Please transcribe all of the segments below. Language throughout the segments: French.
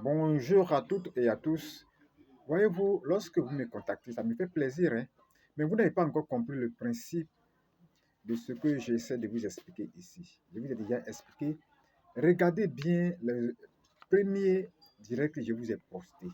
Bonjour à toutes et à tous. Voyez-vous, lorsque vous me contactez, ça me fait plaisir, hein, mais vous n'avez pas encore compris le principe de ce que j'essaie de vous expliquer ici. Je vous ai déjà expliqué. Regardez bien le premier direct que je vous ai posté.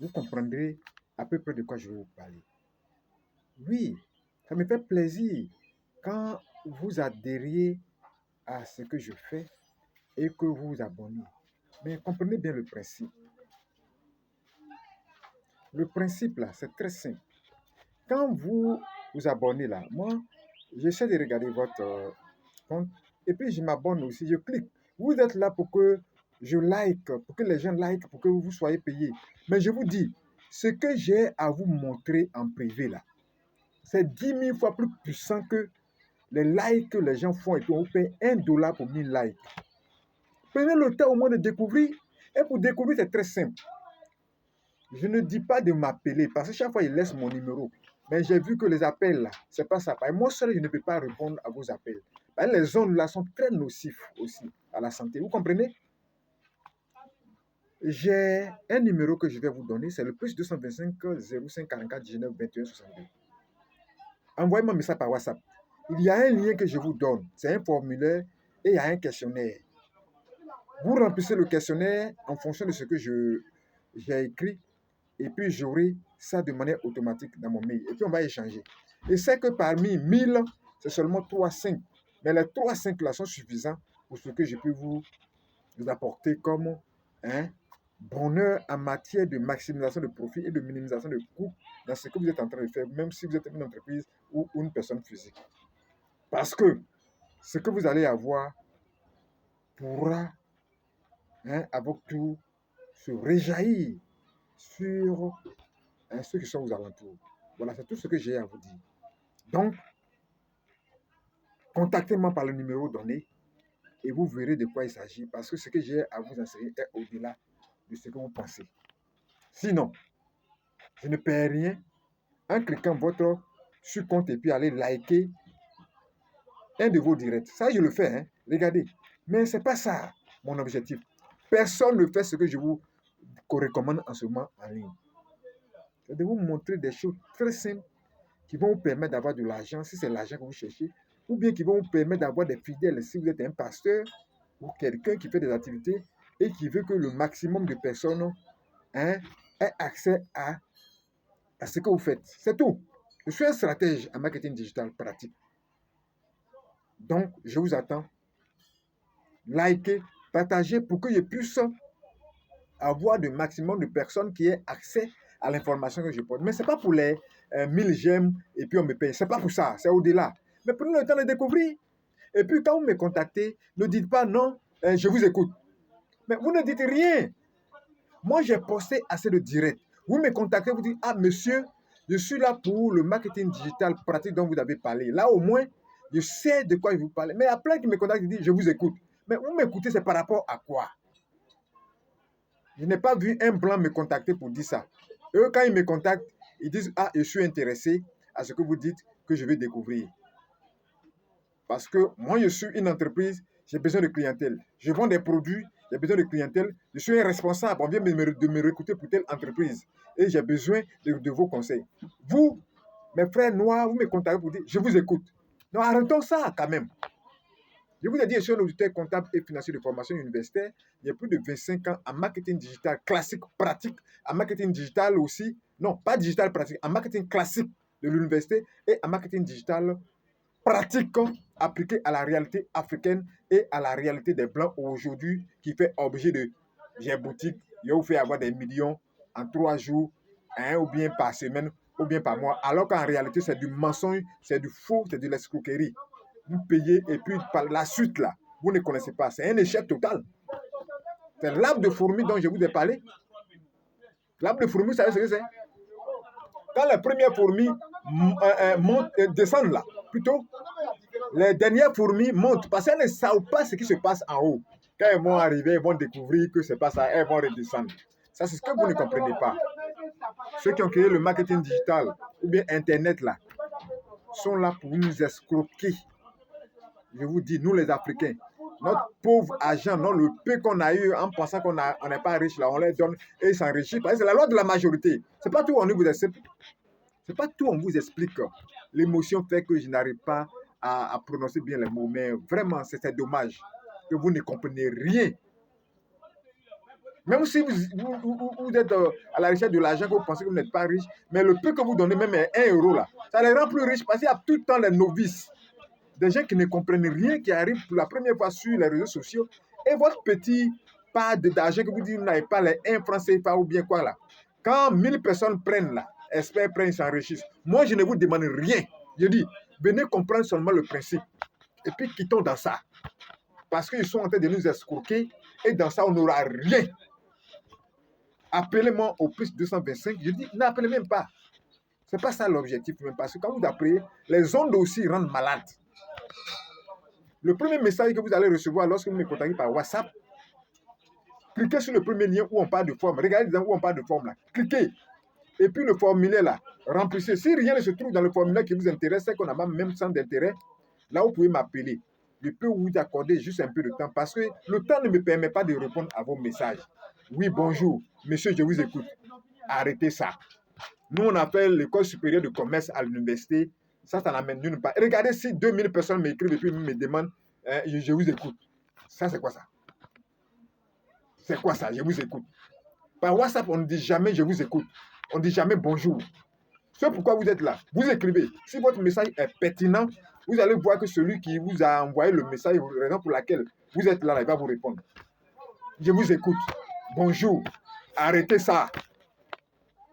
Vous comprendrez à peu près de quoi je vais vous parler. Oui, ça me fait plaisir quand vous adhériez à ce que je fais et que vous vous abonnez. Mais comprenez bien le principe. Le principe là, c'est très simple. Quand vous vous abonnez là, moi, j'essaie de regarder votre compte et puis je m'abonne aussi, je clique. Vous êtes là pour que je like, pour que les gens like, pour que vous soyez payés. Mais je vous dis, ce que j'ai à vous montrer en privé là, c'est 10 000 fois plus puissant que les likes que les gens font et puis on paye $1 pour 1000 likes. Prenez le temps au moins de découvrir. Et pour découvrir, c'est très simple. Je ne dis pas de m'appeler parce que chaque fois, il laisse mon numéro. Mais j'ai vu que les appels là, c'est pas ça. Moi seul, je ne peux pas répondre à vos appels. Les ondes là sont très nocifs aussi à la santé. Vous comprenez? J'ai un numéro que je vais vous donner, c'est le plus 225 05 44 19 21 62. Envoyez-moi un message par WhatsApp. Il y a un lien que je vous donne. C'est un formulaire et il y a un questionnaire. Vous remplissez le questionnaire en fonction de ce que j'ai écrit. Et puis j'aurai ça de manière automatique dans mon mail. Et puis on va échanger. Et c'est que parmi 1000, c'est seulement 3-5. Mais les 3-5 là sont suffisants pour ce que je peux vous apporter comme bonheur en matière de maximisation de profit et de minimisation de coûts dans ce que vous êtes en train de faire, même si vous êtes une entreprise ou une personne physique. Parce que ce que vous allez avoir pourra, avec tout, se réjaillir sur ceux qui sont aux alentours. Voilà, c'est tout ce que j'ai à vous dire. Donc, contactez-moi par le numéro donné et vous verrez de quoi il s'agit parce que ce que j'ai à vous enseigner est au-delà de ce que vous pensez. Sinon, je ne perds rien en cliquant sur compte et puis aller liker un de vos directs. Ça, je le fais, hein. Regardez. Mais ce n'est pas ça mon objectif. Personne ne fait ce que je vous recommande en ce moment en ligne. Je vais vous montrer des choses très simples qui vont vous permettre d'avoir de l'argent si c'est l'argent que vous cherchez, ou bien qui vont vous permettre d'avoir des fidèles si vous êtes un pasteur ou quelqu'un qui fait des activités et qui veut que le maximum de personnes ait accès à ce que vous faites. C'est tout. Je suis un stratège en marketing digital pratique. Donc, je vous attends. Likez, partagez pour que je puisse avoir le maximum de personnes qui aient accès à l'information que je porte. Mais ce n'est pas pour les 1000 j'aime et puis on me paye. Ce n'est pas pour ça, c'est au-delà. Mais prenez le temps de découvrir. Et puis quand vous me contactez, ne dites pas non, je vous écoute. Mais vous ne dites rien. Moi, j'ai posté assez de direct. Vous me contactez, vous dites, ah monsieur, je suis là pour le marketing digital pratique dont vous avez parlé. Là, au moins, je sais de quoi je vous parle. Mais il y a plein qui me contactent et disent, je vous écoute. Mais vous m'écoutez, c'est par rapport à quoi? Je n'ai pas vu un blanc me contacter pour dire ça. Eux, quand ils me contactent, ils disent, ah, je suis intéressé à ce que vous dites que je vais découvrir. Parce que moi, je suis une entreprise, j'ai besoin de clientèle. Je vends des produits, j'ai besoin de clientèle. Je suis un responsable, on vient de me recruter pour telle entreprise. Et j'ai besoin de vos conseils. Vous, mes frères noirs, vous me contactez pour dire, je vous écoute. Non, arrêtons ça quand même. Je vous ai dit, je suis un auditeur comptable et financier de formation universitaire. Il y a plus de 25 ans en marketing digital classique, pratique, en marketing digital aussi. Non, pas digital pratique, en marketing classique de l'université et en marketing digital pratique appliqué à la réalité africaine et à la réalité des Blancs aujourd'hui qui fait objet de j'ai boutique, je vous fais avoir des millions en 3 jours, ou bien par semaine, ou bien par mois, alors qu'en réalité c'est du mensonge, c'est du faux, c'est de l'escroquerie. Vous payez et puis par la suite là, vous ne connaissez pas. C'est un échec total. C'est l'arbre de fourmi dont je vous ai parlé. L'arbre de fourmi, vous savez ce que c'est? Quand les premières fourmis descendent là, plutôt, les dernières fourmis montent parce qu'elles ne savent pas ce qui se passe en haut. Quand elles vont arriver, elles vont découvrir que ce n'est pas ça, elles vont redescendre. Ça, c'est ce que vous ne comprenez pas. Ceux qui ont créé le marketing digital ou bien Internet là, sont là pour nous escroquer. Je vous dis, nous les Africains, notre pauvre argent, non, le peu qu'on a eu en pensant qu'on n'est pas riche, là, on les donne et ils s'enrichissent. Parce que c'est la loi de la majorité. C'est pas tout, c'est pas tout, on vous explique. L'émotion fait que je n'arrive pas à prononcer bien les mots, mais vraiment, c'est dommage que vous ne comprenez rien. Même si vous êtes à la recherche de l'argent, que vous pensez que vous n'êtes pas riche, mais le peu que vous donnez, même 1 euro, là, ça les rend plus riches parce qu'il y a tout le temps les novices, des gens qui ne comprennent rien, qui arrivent pour la première fois sur les réseaux sociaux, et votre petit pas d'argent que vous dites, vous n'avez pas les 1 franc CFA ou bien quoi là. Quand 1000 personnes prennent là, espèrent prennent, ils s'enrichissent. Moi, je ne vous demande rien. Je dis, venez comprendre seulement le principe. Et puis, quittons dans ça. Parce qu'ils sont en train de nous escroquer, et dans ça, on n'aura rien. Appelez-moi au plus 225. Je dis, n'appelez même pas. Ce n'est pas ça l'objectif, même parce que quand vous appelez, les ondes aussi rendent malades. Le premier message que vous allez recevoir lorsque vous me contactez par WhatsApp, cliquez sur le premier lien où on parle de forme. Regardez où on parle de forme là. Cliquez. Et puis le formulaire là, remplissez. Si rien ne se trouve dans le formulaire qui vous intéresse, c'est qu'on a même sans d'intérêt, là vous pouvez m'appeler. Je peux vous accorder juste un peu de temps parce que le temps ne me permet pas de répondre à vos messages. Oui, bonjour. Monsieur, je vous écoute. Arrêtez ça. Nous, on appelle l'école supérieure de commerce à l'université. Ça n'amène nulle part. Regardez si 2000 personnes m'écrivent et puis me demandent, je vous écoute. Ça, c'est quoi ça? C'est quoi ça? Je vous écoute. Par WhatsApp, on ne dit jamais je vous écoute. On ne dit jamais bonjour. C'est pourquoi vous êtes là. Vous écrivez. Si votre message est pertinent, vous allez voir que celui qui vous a envoyé le message, la raison pour laquelle vous êtes là, il va vous répondre. Je vous écoute. Bonjour. Arrêtez ça.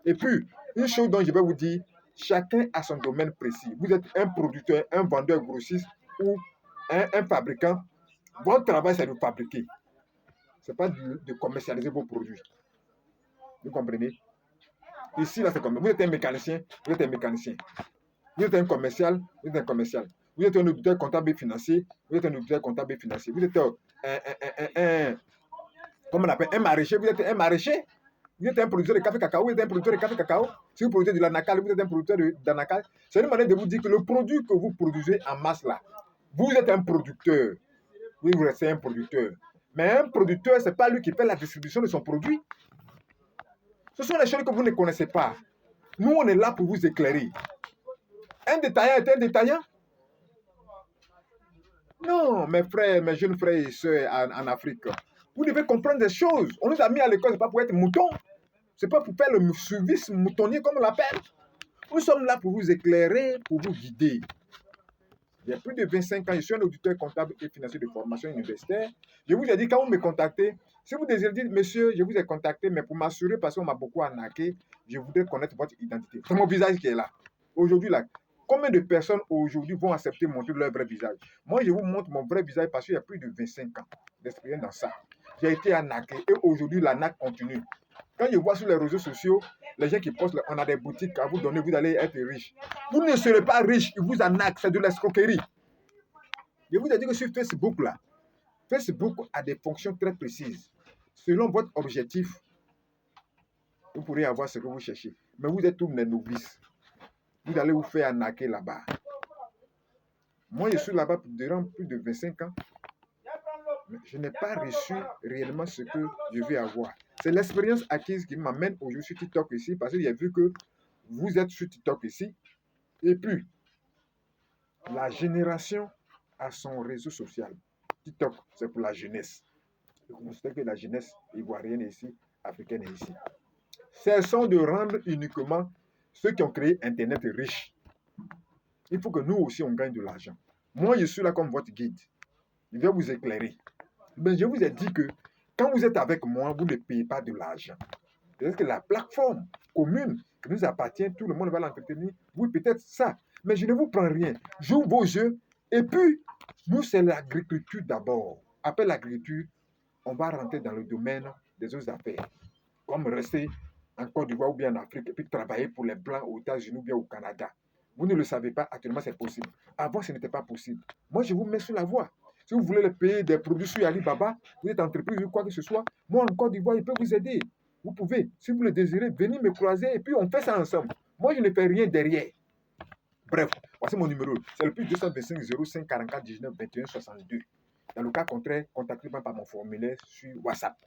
Et puis, une chose dont je vais vous dire, chacun a son domaine précis. Vous êtes un producteur, un vendeur grossiste ou un fabricant. Votre travail, c'est de fabriquer. Ce n'est pas de commercialiser vos produits. Vous comprenez? Ici, là, c'est comme vous êtes un mécanicien, vous êtes un mécanicien. Vous êtes un commercial, vous êtes un commercial. Vous êtes un auditeur comptable et financier, vous êtes un auditeur comptable et financier. Vous êtes comment on appelle, un maraîcher, vous êtes un maraîcher. Vous êtes un producteur de café cacao, vous êtes un producteur de café cacao. Si vous produisez de l'anacal, vous êtes un producteur d'anacal. C'est une manière de vous dire que le produit que vous produisez en masse là, vous êtes un producteur. Oui, vous restez un producteur. Mais un producteur, ce n'est pas lui qui fait la distribution de son produit. Ce sont les choses que vous ne connaissez pas. Nous, on est là pour vous éclairer. Un détaillant est un détaillant? Non, mes frères, mes jeunes frères et sœurs en Afrique, vous devez comprendre des choses. On nous a mis à l'école, ce n'est pas pour être mouton. Ce n'est pas pour faire le service moutonnier comme on l'appelle. Nous sommes là pour vous éclairer, pour vous guider. Il y a plus de 25 ans, je suis un auditeur comptable et financier de formation universitaire. Je vous ai dit, quand vous me contactez, si vous désirez dire, monsieur, je vous ai contacté, mais pour m'assurer, parce qu'on m'a beaucoup arnaqué, je voudrais connaître votre identité. C'est mon visage qui est là. Aujourd'hui, là, combien de personnes aujourd'hui vont accepter de montrer leur vrai visage? Moi, je vous montre mon vrai visage parce qu'il y a plus de 25 ans d'expérience dans ça. J'ai été arnaqué et aujourd'hui, l'arnaque continue. Quand je vois sur les réseaux sociaux, les gens qui postent, on a des boutiques à vous donner, vous allez être riche. Vous ne serez pas riche, ils vous arnaquent, c'est de l'escroquerie. Je vous ai dit que sur Facebook, là, Facebook a des fonctions très précises. Selon votre objectif, vous pourrez avoir ce que vous cherchez. Mais vous êtes tous des novices. Vous allez vous faire arnaquer là-bas. Moi, je suis là-bas durant plus de 25 ans. Mais je n'ai pas reçu réellement ce que je vais avoir. C'est l'expérience acquise qui m'amène aujourd'hui sur TikTok ici, parce que j'ai vu que vous êtes sur TikTok ici. Et puis, la génération a son réseau social. TikTok, c'est pour la jeunesse. Je constate que la jeunesse ivoirienne est ici, africaine est ici. Cessons de rendre uniquement ceux qui ont créé Internet riches. Il faut que nous aussi, on gagne de l'argent. Moi, je suis là comme votre guide. Je vais vous éclairer. Mais je vous ai dit que quand vous êtes avec moi, vous ne payez pas de l'argent. Peut-être que la plateforme commune qui nous appartient, tout le monde va l'entretenir. Oui, peut-être ça. Mais je ne vous prends rien. J'ouvre vos yeux. Et puis, nous, c'est l'agriculture d'abord. Après l'agriculture, on va rentrer dans le domaine des autres affaires. Comme rester en Côte d'Ivoire ou bien en Afrique et puis travailler pour les Blancs aux États-Unis ou bien au Canada. Vous ne le savez pas, actuellement c'est possible. Avant, ce n'était pas possible. Moi, je vous mets sur la voie. Si vous voulez payer des produits sur Alibaba, vous êtes entreprise ou quoi que ce soit, moi en Côte d'Ivoire, je peux vous aider. Vous pouvez, si vous le désirez, venir me croiser et puis on fait ça ensemble. Moi, je ne fais rien derrière. Bref, voici mon numéro. C'est le plus 225 05 44 19 21 62. Dans le cas contraire, contactez-moi par mon formulaire sur WhatsApp.